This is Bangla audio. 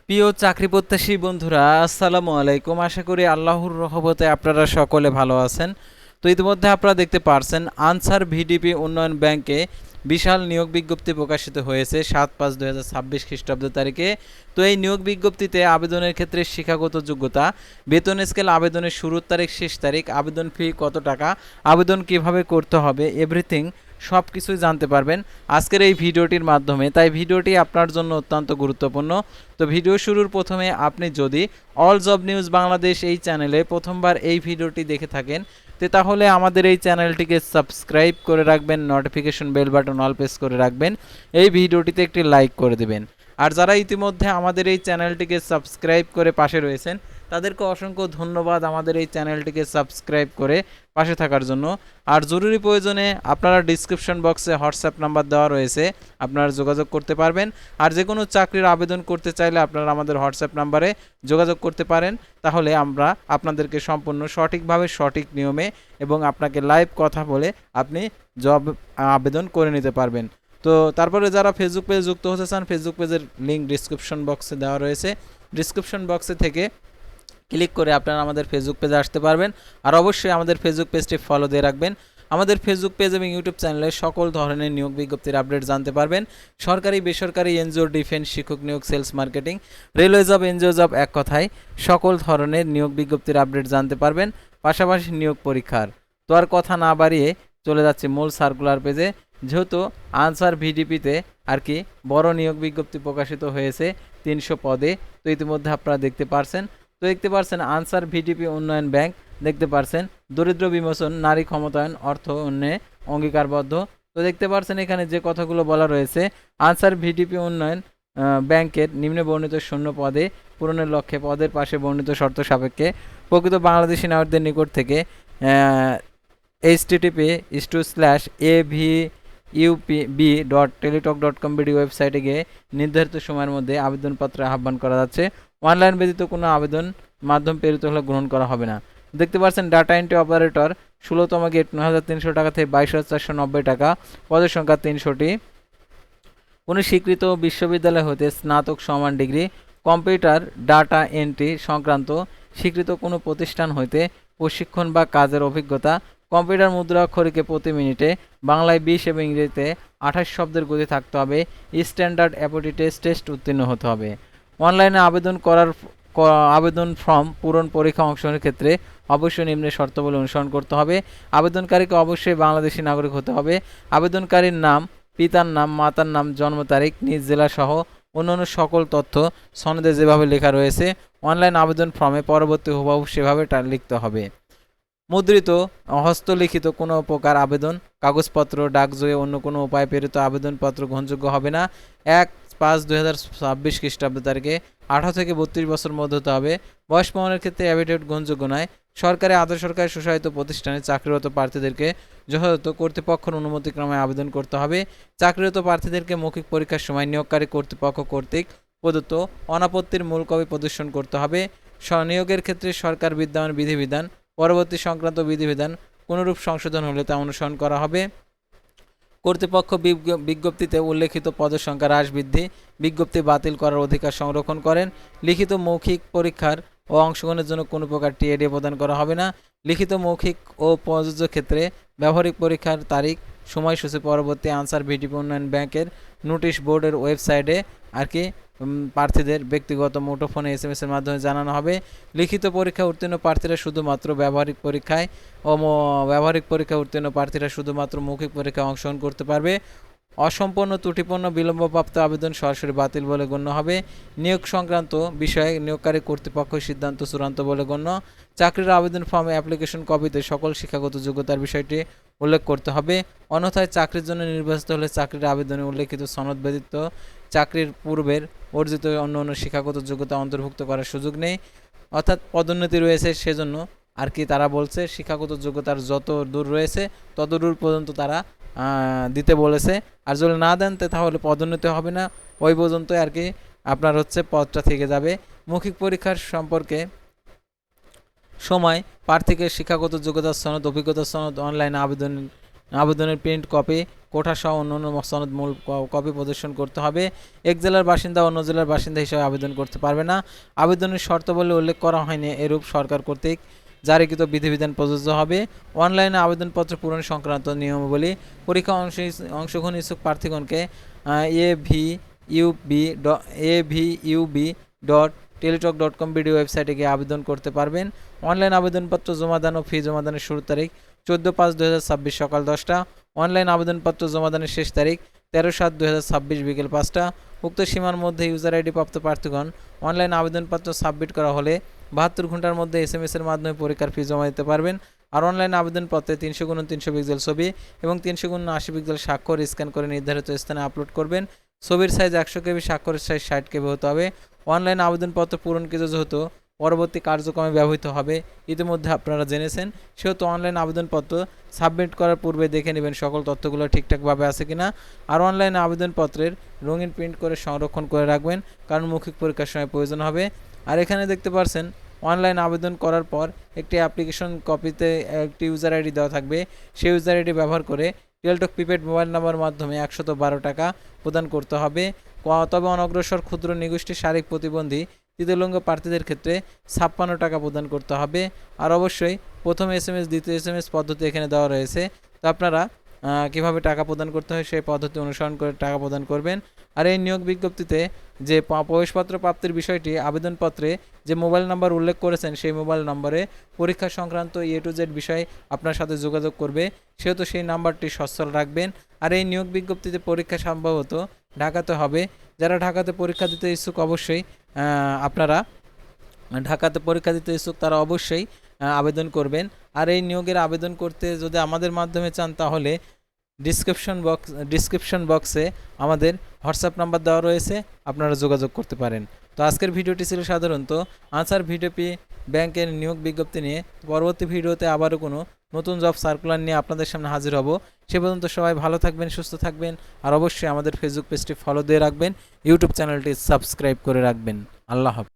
প্রিয় চাকরি প্রত্যাশী বন্ধুরা, আসসালামু আলাইকুম। আশা করি আল্লাহর রহমতে আপনারা সকলে ভালো আছেন। তো ইতিমধ্যে আপনারা দেখতে পারছেন আনসার ভিডিপি উন্নয়ন ব্যাংকে বিশাল নিয়োগ বিজ্ঞপ্তি প্রকাশিত হয়েছে 7/5/2026 খ্রিস্টাব্দ তারিখে। তো এই নিয়োগ বিজ্ঞপ্তিতে আবেদনের ক্ষেত্রে শিক্ষাগত যোগ্যতা, বেতন স্কেল, আবেদনের শুরুর তারিখ, শেষ তারিখ, আবেদন ফি কত টাকা, আবেদন কিভাবে করতে হবে, এভরিথিং সব কিছুই জানতে পারবেন আজকের এই ভিডিওটির মাধ্যমে। তাই ভিডিওটি আপনার জন্য অত্যন্ত গুরুত্বপূর্ণ। তো ভিডিও শুরুর প্রথমে আপনি যদি অল জব নিউজ বাংলাদেশ এই চ্যানেলে প্রথমবার এই ভিডিওটি দেখে থাকেন তাহলে আমাদের এই চ্যানেলটিকে সাবস্ক্রাইব করে রাখবেন, notification bell button all press করে রাখবেন, এই ভিডিওটিতে একটি লাইক করে দেবেন। আর যারা ইতিমধ্যে আমাদের এই চ্যানেলটিকে সাবস্ক্রাইব করে পাশে রয়েছেন তাদেরকে অসংখ্য ধন্যবাদ আমাদের এই চ্যানেলটিকে সাবস্ক্রাইব করে পাশে থাকার জন্য। আর জরুরি প্রয়োজনে আপনারা ডিসক্রিপশন বক্সে হোয়াটসঅ্যাপ নাম্বার দেওয়া রয়েছে, আপনারা যোগাযোগ করতে পারবেন। আর যে কোনো চাকরির আবেদন করতে চাইলে আপনারা আমাদের হোয়াটসঅ্যাপ নাম্বারে যোগাযোগ করতে পারেন, তাহলে আমরা আপনাদেরকে সম্পূর্ণ সঠিকভাবে সঠিক নিয়মে এবং আপনাকে লাইভ কথা বলে আপনি জব আবেদন করে নিতে পারবেন। তো তারপরে যারা ফেসবুক পেজে যুক্ত হতে চান, ফেসবুক পেজের লিঙ্ক ডিসক্রিপশন বক্সে দেওয়া রয়েছে, ডিসক্রিপশন বক্সে থেকে ক্লিক করে আপনারা আমাদের ফেসবুক পেজে আসতে পারবেন। আর অবশ্যই আমাদের ফেসবুক পেজটি ফলো দিয়ে রাখবেন। আমাদের ফেসবুক পেজ এবং ইউটিউব চ্যানেলে সকল ধরনের নিয়োগ বিজ্ঞপ্তির আপডেট জানতে পারবেন। সরকারি, বেসরকারি, এনজিও, ডিফেন্স, শিক্ষক নিয়োগ, sales marketing, railway job, NGO job, এক কথায় সকল ধরনের নিয়োগ বিজ্ঞপ্তির আপডেট জানতে পারবেন, পাশাপাশি নিয়োগ পরীক্ষার। তো আর কথা না বাড়িয়ে চলে যাচ্ছে মূল সার্কুলার পেজে। যেহেতু আনসার ভিডিপিতে আর কি বড় নিয়োগ বিজ্ঞপ্তি প্রকাশিত হয়েছে 300 পদে। তো ইতিমধ্যে আপনারা দেখতে পারছেন আনসার ভিডিপি উন্নয়ন ব্যাংক, দেখতে পারছেন দরিদ্র বিমোচন, নারী ক্ষমতায়ন, অর্থ উন্নয়নে অঙ্গীকারবদ্ধ। তো দেখতে পারছেন এখানে যে কথাগুলো বলা রয়েছে, আনসার ভিডিপি উন্নয়ন ব্যাংকের নিম্নে বর্ণিত শূন্য পদে পূরণের লক্ষ্যে পদের পাশে বর্ণিত শর্ত সাপেক্ষে প্রকৃত বাংলাদেশি নাগরিকদের নিকট থেকে http://avub.teletalk.com ওয়েবসাইটে গিয়ে নির্ধারিত সময়ের মধ্যে আবেদনপত্র আহ্বান করা যাচ্ছে। অনলাইন ব্যতীত কোনো আবেদন মাধ্যম প্রেরিত হলে গ্রহণ করা হবে না। দেখতে পাচ্ছেন ডাটা এন্ট্রি অপারেটর 16তম গেট ৯,৩০০ টাকা থেকে 22,490 টাকা, পদের সংখ্যা 300টি। কোনো স্বীকৃত বিশ্ববিদ্যালয় হতে স্নাতক সমান ডিগ্রি, কম্পিউটার ডাটা এন্ট্রি সংক্রান্ত স্বীকৃত কোনো প্রতিষ্ঠান হইতে প্রশিক্ষণ বা কাজের অভিজ্ঞতা, কম্পিউটার মুদ্রাক্ষরিকে প্রতি মিনিটে বাংলায় 20 এবং ইংরেজিতে 28 শব্দের গতি থাকতে হবে, স্ট্যান্ডার্ড অ্যাপটিটিউড টেস্ট উত্তীর্ণ হতে হবে। অনলাইনে আবেদন ফর্ম পূরণ পরীক্ষা অংশগ্রহণের ক্ষেত্রে অবশ্যই নিম্ন শর্তাবলী অনুসরণ করতে হবে। আবেদনকারীকে অবশ্যই বাংলাদেশি নাগরিক হতে হবে। আবেদনকারীর নাম, পিতার নাম, মাতার নাম, জন্ম তারিখ, নিজ জেলা সহ অন্যান্য সকল তথ্য সনদে যেভাবে লেখা রয়েছে অনলাইন আবেদন ফর্মে পরবর্তী হুবহু সেভাবে লিখতে হবে। মুদ্রিত, হস্তলিখিত কোনো প্রকার আবেদন কাগজপত্র, ডাকযোগে অন্য কোনো উপায় প্রেরিত আবেদনপত্র গ্রহণযোগ্য হবে না। 1/5/2026 খ্রিস্টাব্দ তারিখে 18 থেকে 32 বছর মধ্যে হতে হবে। বয়স প্রমাণের ক্ষেত্রে অ্যাফিডেভিট গ্রহণযোগ্য নয়। সরকারি, আধা সরকারি, স্বশাসিত প্রতিষ্ঠানে চাকরিরত প্রার্থীদেরকে যথাযথ কর্তৃপক্ষের অনুমতিক্রমে আবেদন করতে হবে। চাকরিরত প্রার্থীদেরকে মৌখিক পরীক্ষার সময় নিয়োগকারী কর্তৃপক্ষ কর্তৃক প্রদত্ত অনাপত্তির মূল কপি প্রদর্শন করতে হবে। স্বনিয়োগের ক্ষেত্রে সরকার বিদ্যমান বিধিবিধান পরবর্তী সংক্রান্ত বিধিবিধান কোনরূপ সংশোধন হলে তা অনুসরণ করা হবে। কর্তৃপক্ষ বিজ্ঞপ্তিতে উল্লেখিত পদের সংখ্যা হ্রাস বৃদ্ধি বিজ্ঞপ্তি বাতিল করার অধিকার সংরক্ষণ করেন। লিখিত মৌখিক পরীক্ষার ও অংশগ্রহণের জন্য কোনো প্রকার টিএডি প্রদান করা হবে না। লিখিত মৌখিক ও প্রযোজ্য ক্ষেত্রে ব্যবহারিক পরীক্ষার তারিখ সময়সূচি পরবর্তী আনসার ভিডিপি উন্নয়ন ব্যাংকের নোটিশ বোর্ডের ওয়েবসাইটে আর কি প্রার্থীদের ব্যক্তিগত মুঠোফোনে SMS এর মাধ্যমে জানানো হবে। লিখিত পরীক্ষা উত্তীর্ণ প্রার্থীরা শুধুমাত্র ব্যবহারিক পরীক্ষা উত্তীর্ণ প্রার্থীরা শুধুমাত্র মৌখিক পরীক্ষায় অংশগ্রহণ করতে পারবে। অসম্পূর্ণ, ত্রুটিপূর্ণ, বিলম্বপ্রাপ্ত আবেদন সরাসরি বাতিল বলে গণ্য হবে। নিয়োগ সংক্রান্ত বিষয়ে নিয়োগকারী কর্তৃপক্ষের সিদ্ধান্ত চূড়ান্ত বলে গণ্য। চাকরির আবেদন ফর্মে অ্যাপ্লিকেশন কপিতে সকল শিক্ষাগত যোগ্যতার বিষয়টি উল্লেখ করতে হবে। অন্যথায় চাকরির জন্য নির্বাচিত হলে চাকরির আবেদনে উল্লেখিত সনদ ব্যতীত চাকরির পূর্বের অর্জিত অন্য শিক্ষাগত যোগ্যতা অন্তর্ভুক্ত করার সুযোগ নেই। অর্থাৎ পদোন্নতি রয়েছে, সেজন্য আর কি তারা বলছে শিক্ষাগত যোগ্যতার যত দূর রয়েছে তত দূর পর্যন্ত তারা দিতে বলেছে। আর যদি না দেন তাহলে পদোন্নতি হবে না, ওই পর্যন্ত আর কি আপনার হচ্ছে পদটা থেকে যাবে। মৌখিক পরীক্ষার সম্পর্কে সময় প্রার্থীকে শিক্ষাগত যোগ্যতার সনদ, অভিজ্ঞতার সনদ অনলাইনে আবেদন আবেদনের প্রিন্ট কপি, কোঠা সহ অন্যান্য সনদ মূল কপি প্রদর্শন করতে হবে। এক জেলার বাসিন্দা অন্য জেলার বাসিন্দা হিসেবে আবেদন করতে পারবে না। আবেদনের শর্তাবলী উল্লেখ করা হয়নি এরূপ সরকার কর্তৃক জারিকৃত বিধিবিধান প্রযোজ্য হবে। অনলাইনে আবেদনপত্র পূরণ সংক্রান্ত নিয়মাবলী, পরীক্ষা অংশগ্রহণ ইচ্ছুক প্রার্থীগণকে avub.teletalk.com ভিডিও ওয়েবসাইটে গিয়ে আবেদন করতে পারবেন। অনলাইন আবেদনপত্র জমাদান ও ফি জমাদানের শুরু তারিখ 14/5/2026 সকাল 10টা। অনলাইন আবেদনপত্র জমাদানের শেষ তারিখ 13/7/2026 বিকেল 5টা। উক্ত সীমার মধ্যে ইউজার আইডি প্রাপ্ত প্রার্থীগণ অনলাইন আবেদনপত্র সাবমিট করা হলে 72 ঘন্টার মধ্যে SMS এর মাধ্যমে পরীক্ষার ফি জমা দিতে পারবেন। আর অনলাইন আবেদনপত্রে 300x300 পিক্সেল ছবি এবং 300x80 পিক্সেল স্বাক্ষর স্ক্যান করে নির্ধারিত স্থানে আপলোড করবেন। ছবির সাইজ 100 KB, স্বাক্ষরের সাইজ 60 KB হতে হবে। অনলাইন আবেদনপত্র পূরণকৃত যেহেতু পরবর্তী কার্যক্রমে ব্যবহৃত হবে ইতিমধ্যে আপনারা জেনেছেন, সেহেতু অনলাইন আবেদনপত্র সাবমিট করার পূর্বে দেখে নেবেন সকল তথ্যগুলো ঠিকঠাকভাবে আছে কিনা। আর অনলাইন আবেদনপত্রের রঙিন প্রিন্ট করে সংরক্ষণ করে রাখবেন, কারণ মৌখিক পরীক্ষার সময় প্রয়োজন হবে। আর এখানে দেখতে পাচ্ছেন অনলাইন আবেদন করার পর একটি অ্যাপ্লিকেশন কপিতে একটি ইউজার আইডি দেওয়া থাকবে। সেই ইউজার আইডি ব্যবহার করে টেলটক প্রিপেড মোবাইল নাম্বার মাধ্যমে 112 টাকা প্রদান করতে হবে। তবে অনগ্রসর ক্ষুদ্র নিগোষ্ঠী, শারীরিক প্রতিবন্ধী, তৃতীয় প্রার্থীদের ক্ষেত্রে 56 টাকা প্রদান করতে হবে। আর অবশ্যই প্রথম SMS দ্বিতীয় SMS পদ্ধতি এখানে দেওয়া রয়েছে, তো আপনারা কীভাবে টাকা প্রদান করতে হয় সেই পদ্ধতি অনুসরণ করে টাকা প্রদান করবেন। আর এই নিয়োগ বিজ্ঞপ্তিতে যে প্রবেশপত্র প্রাপ্তির বিষয়টি আবেদনপত্রে যে মোবাইল নাম্বার উল্লেখ করেছেন সেই মোবাইল নম্বরে পরীক্ষা সংক্রান্ত A to Z বিষয় আপনার সাথে যোগাযোগ করবে, সেহেতু সেই নাম্বারটি সচ্ছল রাখবেন। আর এই নিয়োগ বিজ্ঞপ্তিতে পরীক্ষা সম্ভবত ঢাকাতে হবে। যারা ঢাকাতে পরীক্ষা দিতে ইচ্ছুক অবশ্যই তারা অবশ্যই আবেদন করবেন। আর এই নিয়োগের আবেদন করতে যদি আমাদের মাধ্যমে চান তাহলে ডিসক্রিপশন বক্সে আমাদের হোয়াটসঅ্যাপ নাম্বার দেওয়া রয়েছে, আপনারা যোগাযোগ করতে পারেন। তো আজকের ভিডিওটি ছিল সাধারণত আনসার ভিডিপি ব্যাংকের নিয়োগ বিজ্ঞপ্তি নিয়ে। পরবর্তী ভিডিওতে আবারও কোনো নতুন জব সার্কুলার নিয়ে আপনাদের সামনে হাজির হব। সে পর্যন্ত সবাই ভালো থাকবেন, সুস্থ থাকবেন। আর অবশ্যই আমাদের ফেসবুক পেজটি ফলো দিয়ে রাখবেন, ইউটিউব চ্যানেলটি সাবস্ক্রাইব করে রাখবেন। আল্লাহ হাফেজ।